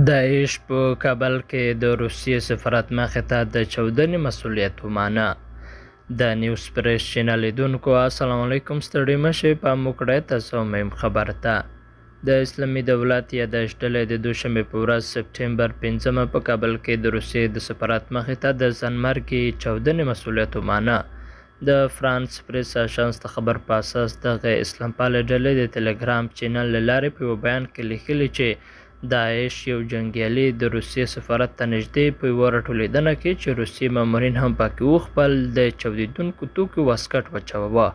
داعش په کابل کې د روسیې سفارت مخې ته د چاودنې مسؤلیت ومانه. د نیوز پریس چینل لیدونکو السلام علیکم، ستړي مشئ، پام وکړئ تاسو مهم خبر ته. د اسلامي دولت یادښت ډلې د دوشنبې په ورځ سپټمبر 5 په کابل کې د روسیې د سفارت مخې ته د ځانمرګي چاودنې مسؤلیت ومانه. د فرانس پریس اژانس د خبر په اساس دغه اسلام پالې ډلې د ټلګرام چینل له لارې په یو بیان کې لیکلي چې داعش یو جنګیالي د روسیې سفارت ته نږدې په یوه راټولیدنه کې چې روسیې مامورین هم پکې وو خپل د چاودېدونکو توکو واسکټ واچاوه.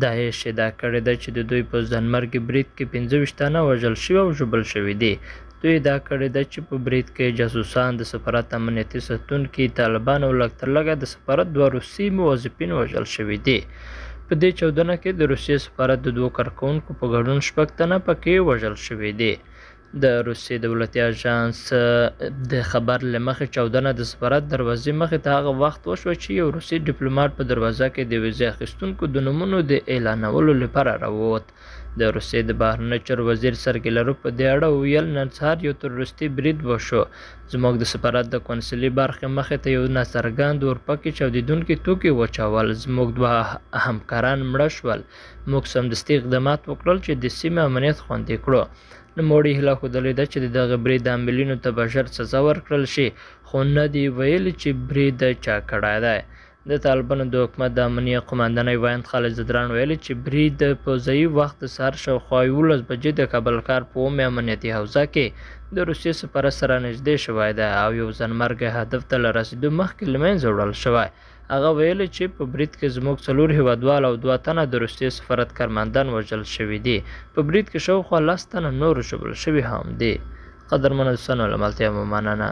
داعش ادعا کړې ده چې د دوی په ځانمرګي برید کې 25 تنه وژل شوي او ژوبل شوي دي. دوی ادعا کړې ده چې په برید کې جاسوسان، د سفارت امنیتي ساتونکي، طالبان او لږ تر لږه د سفارت 2 روسي موظفین وژل شوي دي. په دې چاودنه کې د روسیې سفارت د 2 کارکوونکو په ګډون 6 تنه پکې وژل شوي دي. د روسیې دولتي اژانس د خبر له مخې چاودنه د سفارت دروازې مخې ته هغه وخت وشوه چې یو روسي ډیپلوماټ په دروازه کې د ویزې اخیستونکو د نومونو د اعلانولو لپاره راووت. د روسیې د بهرنیو چارو وزیر سرګی لاروف په دې اړه وویل، نن سهار یو تروریستي برید وشو. زموږ د سفارت د قونسلي برخې مخې ته یو ناڅرګند اورپکي چاودېدونکي توکي واچول. زموږ 2 همکاران مړه شول. موږ سمدستي اقدامات وکړل چې د سیمې امنیت خوندي کړو. نوموړي هیله ښودلې ده چې د دغه برید عاملینو ته به ژر سزا ورکړل شي، خو نه دي ویلي چې برید چا کړی دی. د طالبانو د حکومت د امنیه قماندانۍ وایند خالد زدران ویلي چې برید په ځایي وخت د سهار شاوخوا 11 بجې د کابل ښار په 8 امنیتي حوزه کې د روسیې سفارت سره نږدې شوی دی او یو ځانمرګي هدف ته له رسېدو مخکې له منځه وړل شوی. هغه ویلي چې په برید کې زموږ 4 هیوادوال او 2 تنه د روسیې سفارت کارمندان وژل شوي دي. په برید کې شاوخوا 10 تنه نور ژوبل شوي هم دي. قدرمنو دوستانو، له ملتیا مو مننه.